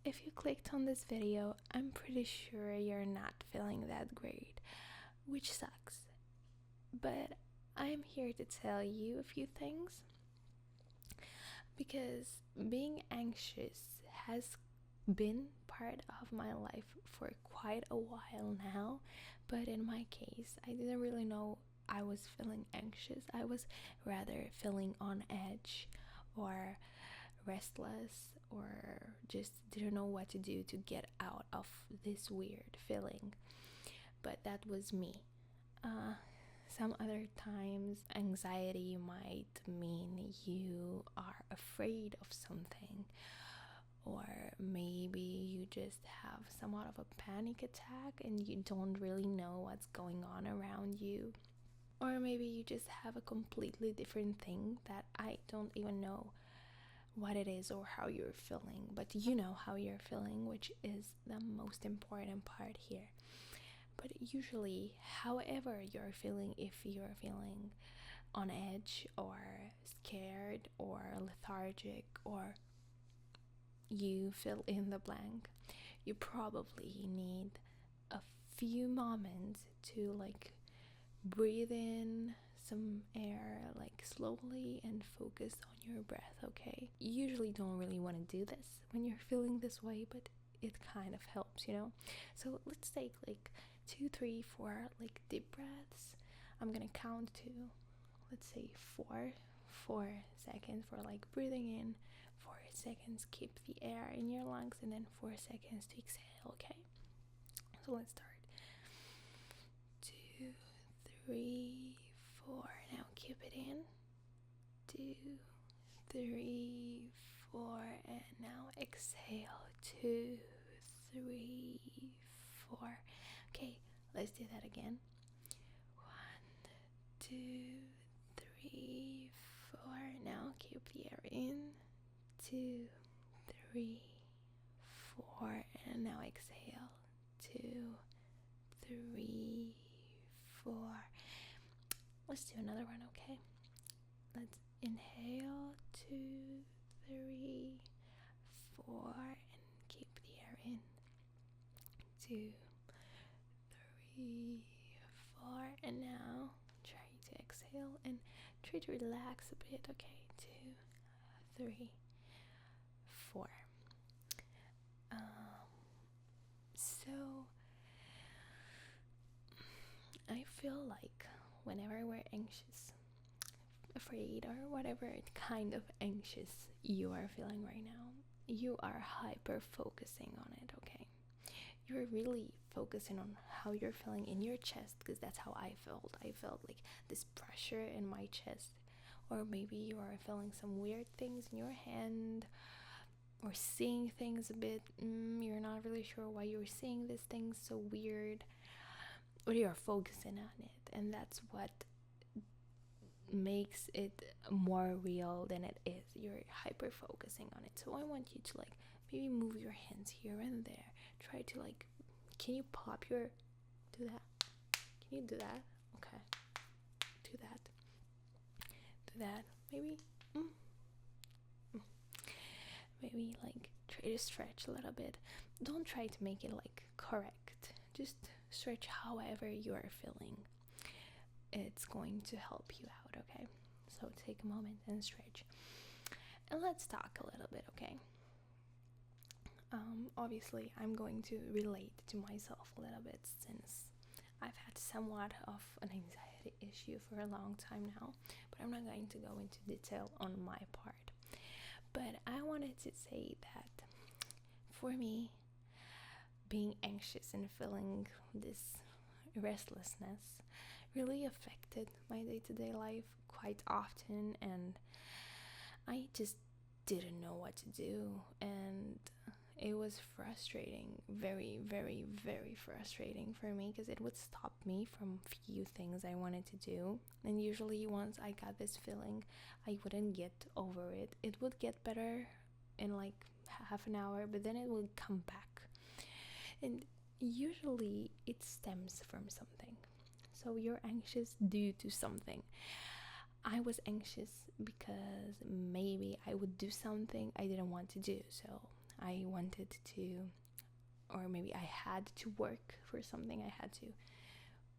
if you clicked on this video, I'm pretty sure you're not feeling that great, which sucks. But I'm here to tell you a few things, because being anxious has been part of my life for quite a while now. But in my case, I didn't really know I was feeling anxious. I was rather feeling on edge or restless, or just didn't know what to do to get out of this weird feeling. But that was me. Some other times, anxiety might mean you are afraid of something, or maybe you just have somewhat of a panic attack and you don't really know what's going on around you. Or maybe you just have a completely different thing that I don't even know what it is or how you're feeling, but you know how you're feeling, which is the most important part here. But usually, however you're feeling, if you're feeling on edge or scared or lethargic, or you fill in the blank, you probably need a few moments to breathe in some air slowly and focus on your breath. Okay, you usually don't really want to do this when you're feeling this way, but it kind of helps, so let's take 2, 3, 4 deep breaths. I'm gonna count to, let's say, 4 seconds for breathing in, 4 seconds keep the air in your lungs, and then 4 seconds to exhale. Okay, so let's start. 2, 3, 4. Now keep it in. 2, 3, 4, and now exhale. 2, 3, 4. Okay, let's do that again. 1, 2, 3, 4. Now keep the air in. 2, 3, 4, and now exhale. 2, 3, 4. Let's do another one, okay? Let's inhale. 2, 3, 4, and keep the air in. 2, 3, 4, and now try to exhale and try to relax a bit. Okay, 2, 3, 4. So I feel like whenever we're anxious, afraid, or whatever kind of anxious you are feeling right now, you are hyper focusing on it. Okay, you're really focusing on how you're feeling in your chest, because that's how I felt. I felt this pressure in my chest. Or maybe you are feeling some weird things in your hand, or seeing things a bit, you're not really sure why you're seeing these things so weird, but you're focusing on it, and that's what makes it more real than it is. You're hyper focusing on it. So I want you to maybe move your hands here and there. Try to can you pop your, do that? Can you do that? Okay, do that. Maybe maybe try to stretch a little bit. Don't try to make it correct. Just stretch however you are feeling. It's going to help you out. Okay, so take a moment and stretch, and let's talk a little bit. Okay, obviously I'm going to relate to myself a little bit, since I've had somewhat of an anxiety issue for a long time now, but I'm not going to go into detail on my part. But I wanted to say that for me, being anxious and feeling this restlessness really affected my day-to-day life quite often, and I just didn't know what to do, and it was frustrating, very, very, very frustrating for me, because it would stop me from few things I wanted to do. And usually once I got this feeling, I wouldn't get over it. It would get better in half an hour, but then it would come back, and usually it stems from something. So you're anxious due to something. I was anxious because maybe I would do something I didn't want to do, so I wanted to, or maybe I had to work for something. I had to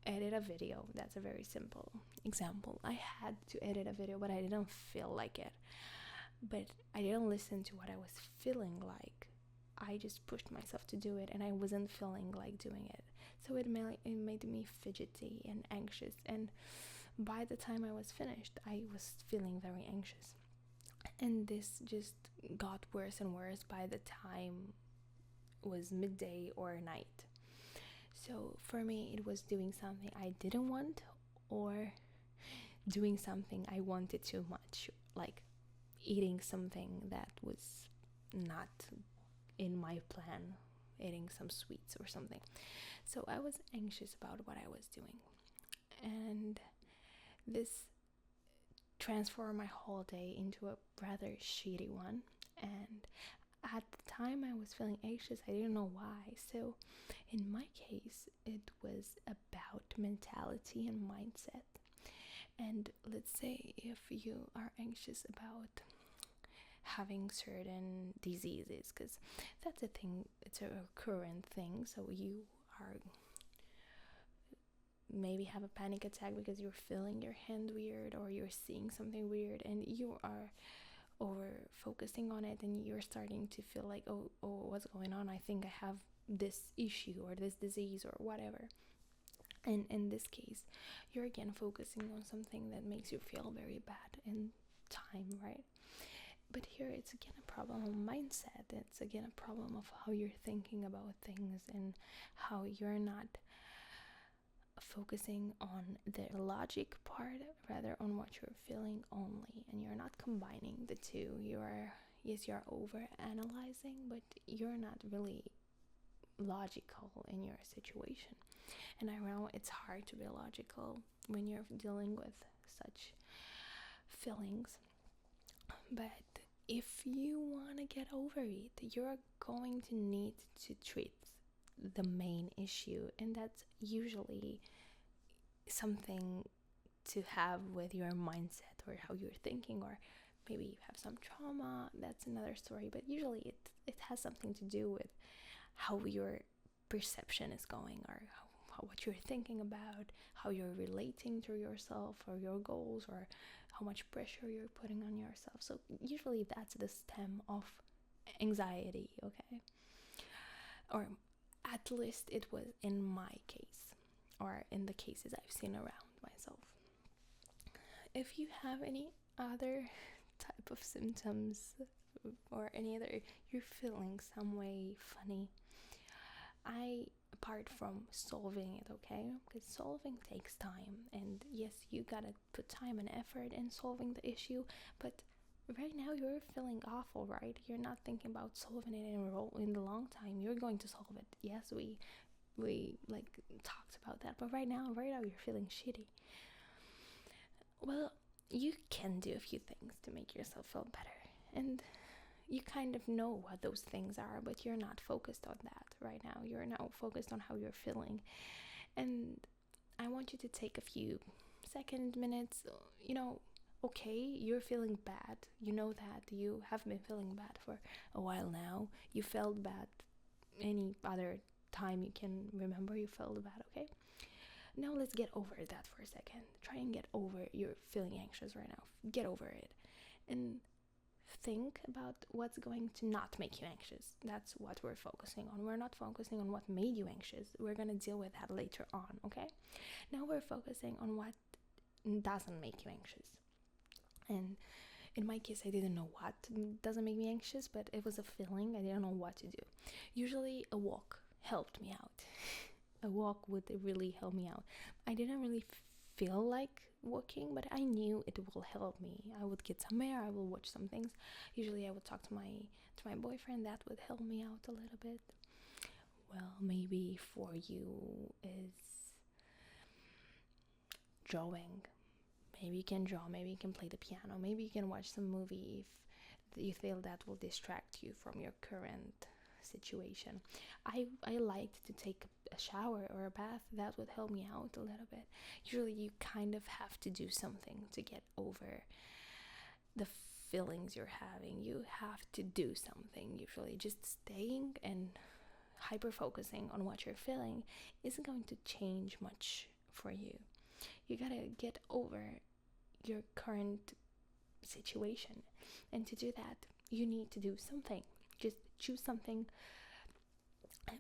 edit a video. That's a very simple example. I had to edit a video, but I didn't feel like it. But I didn't listen to what I was feeling like. I just pushed myself to do it, and I wasn't feeling like doing it. So it made me fidgety and anxious. And by the time I was finished, I was feeling very anxious. And this just got worse and worse by the time it was midday or night. So for me, it was doing something I didn't want, or doing something I wanted too much, like eating something that was not in my plan, eating some sweets or something. So I was anxious about what I was doing, and this transformed my whole day into a rather shitty one. And at the time I was feeling anxious, I didn't know why. So in my case, it was about mentality and mindset. And let's say if you are anxious about having certain diseases, because that's a thing, it's a current thing. So you are maybe have a panic attack because you're feeling your hand weird, or you're seeing something weird, and you are over focusing on it, and you're starting to feel like, oh, what's going on? I think I have this issue or this disease or whatever. And in this case, you're again focusing on something that makes you feel very bad in time, right? But here it's again a problem of mindset. It's again a problem of how you're thinking about things, and how you're not focusing on the logic part, rather on what you're feeling only, and you're not combining the two. You're over analyzing, but you're not really logical in your situation. And I know it's hard to be logical when you're dealing with such feelings, but if you want to get over it, you're going to need to treat the main issue, and that's usually something to have with your mindset, or how you're thinking, or maybe you have some trauma. That's another story, but usually it has something to do with how your perception is going, or what you're thinking about, how you're relating to yourself or your goals, or how much pressure you're putting on yourself. So usually that's the stem of anxiety, okay? Or at least it was in my case, or in the cases I've seen around myself. If you have any other type of symptoms, or any other, you're feeling some way funny, apart from solving it, okay? Because solving takes time, and yes, you gotta put time and effort in solving the issue, but right now you're feeling awful, right? You're not thinking about solving it in the long time. You're going to solve it. Yes, we like talked about that, but right now you're feeling shitty. Well, you can do a few things to make yourself feel better, and you kind of know what those things are, but you're not focused on that right now. You're now focused on how you're feeling. And I want you to take a few minutes, okay, you're feeling bad. You know that you have been feeling bad for a while now. You felt bad any other time you can remember you felt bad, okay? Now let's get over that for a second. Try and get over you're feeling anxious right now. Get over it. And think about what's going to not make you anxious. That's what we're focusing on. We're not focusing on what made you anxious. We're going to deal with that later on, okay? Now we're focusing on what doesn't make you anxious. And in my case, I didn't know what doesn't make me anxious, but it was a feeling. I didn't know what to do. Usually a walk helped me out. A walk would really help me out. I didn't really feel like walking, but I knew it will help me. I would get some air, I will watch some things. Usually I would talk to my boyfriend. That would help me out a little bit. Well, maybe for you is drawing. Maybe you can draw, maybe you can play the piano, maybe you can watch some movie if you feel that will distract you from your current situation. I liked to take a shower or a bath. That would help me out a little bit. Usually you kind of have to do something to get over the feelings you're having, you have to do something. Usually just staying and hyper focusing on what you're feeling isn't going to change much for you. You gotta get over your current situation, and to do that you need to do something. Just choose something,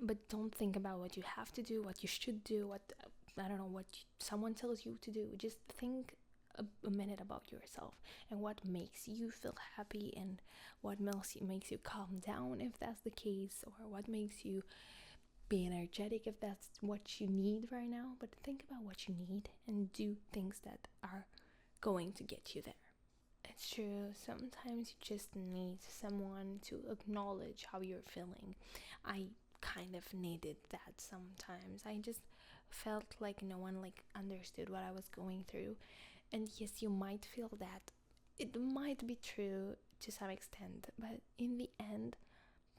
but don't think about what you have to do, what you should do, what I don't know, what someone tells you to do. Just think a minute about yourself and what makes you feel happy, and what makes you calm down if that's the case, or what makes you be energetic if that's what you need right now. But think about what you need and do things that are going to get you there. It's true, sometimes you just need someone to acknowledge how you're feeling. I kind of needed that sometimes. I just felt like no one understood what I was going through. And yes, you might feel that. It might be true to some extent, but in the end,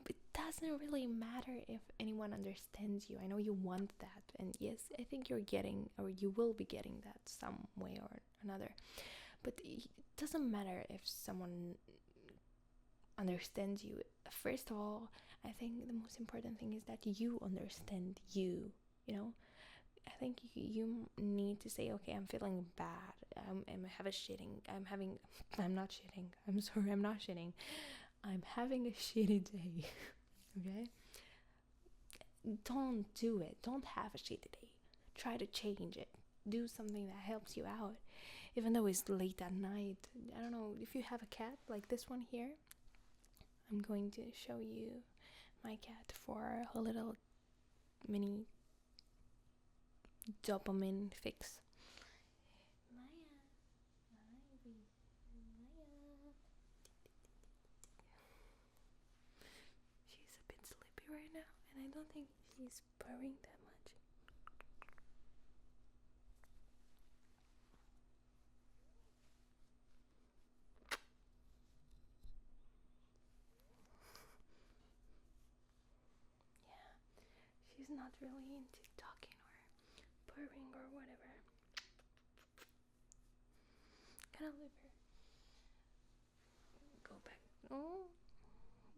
it doesn't really matter if anyone understands you. I know you want that, and yes, I think you're getting, or you will be getting that some way or another. But it doesn't matter if someone understands you. First of all, I think the most important thing is that you understand you, you know? I think you need to say, okay, I'm feeling bad. I'm not shitting. I'm sorry, I'm not shitting. I'm having a shitty day. Okay? Don't do it. Don't have a shitty day. Try to change it. Do something that helps you out. Even though it's late at night. I don't know, if you have a cat like this one here, I'm going to show you my cat for a little mini dopamine fix. Maya. She's a bit sleepy right now, and I don't think she's purring that much. Yeah, she's not really into talking or purring or whatever. Can I leave her? Go back. Oh,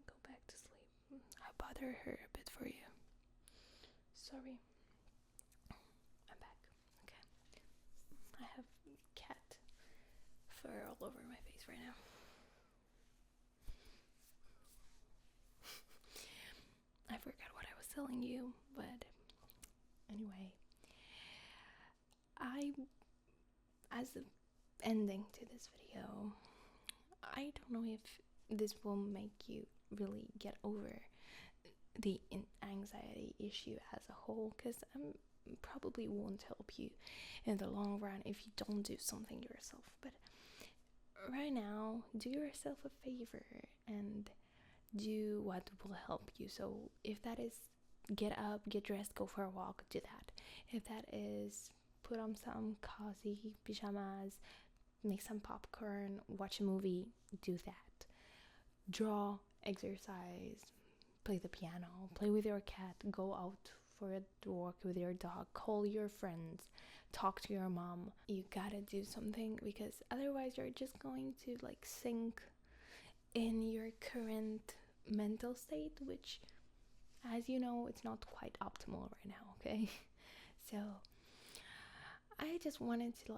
go back to sleep. I bother her a bit for you. Sorry. I'm back. Okay. I have cat fur all over my face right now. I forgot what I was telling you, but anyway, as the ending to this video, I don't know if this will make you really get over the anxiety issue as a whole, because probably won't help you in the long run if you don't do something yourself. But right now, do yourself a favor and do what will help you. So if that is get up, get dressed, go for a walk, do that. If that is put on some cozy pajamas, make some popcorn, watch a movie, do that. Draw, exercise, play the piano, play with your cat, go out for a walk with your dog, call your friends, talk to your mom. You gotta do something, because otherwise you're just going to sink in your current mental state, which, as you know, it's not quite optimal right now. Okay. So I just wanted to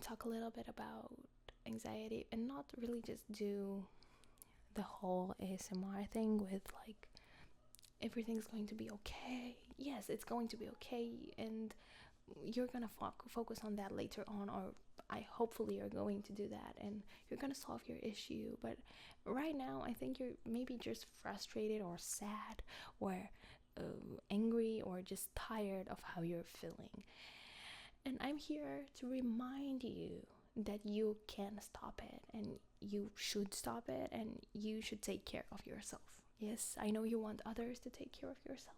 talk a little bit about anxiety, and not really just do the whole ASMR thing with everything's going to be okay. Yes, it's going to be okay, and you're gonna focus on that later on, or I hopefully you're going to do that, and you're gonna solve your issue. But right now, I think you're maybe just frustrated or sad or angry or just tired of how you're feeling. And I'm here to remind you that you can stop it, and you should stop it, and you should take care of yourself. Yes, I know you want others to take care of yourself,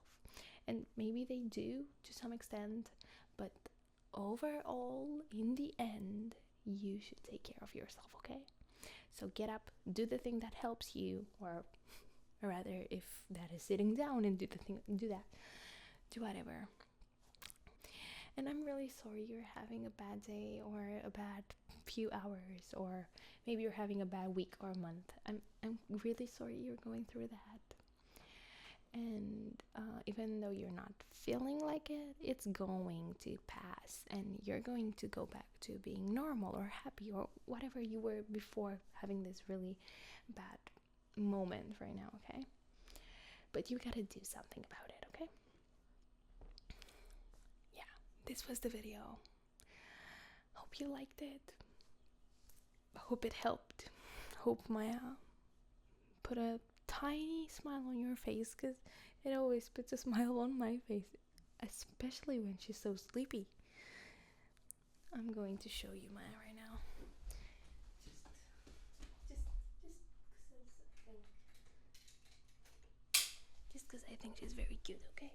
and maybe they do to some extent, but overall, in the end, you should take care of yourself, okay? So get up, do the thing that helps you, or rather, if that is sitting down and do that, do whatever. And I'm really sorry you're having a bad day or a bad few hours, or maybe you're having a bad week or month. I'm really sorry you're going through that. And even though you're not feeling like it, it's going to pass, and you're going to go back to being normal or happy or whatever you were before having this really bad moment right now, okay? But you gotta do something about it, okay? Yeah, this was the video. Hope you liked it. Hope it helped. Hope Maya put a tiny smile on your face, because it always puts a smile on my face, especially when she's so sleepy. I'm going to show you Maya right now. Just because I think she's very cute, okay?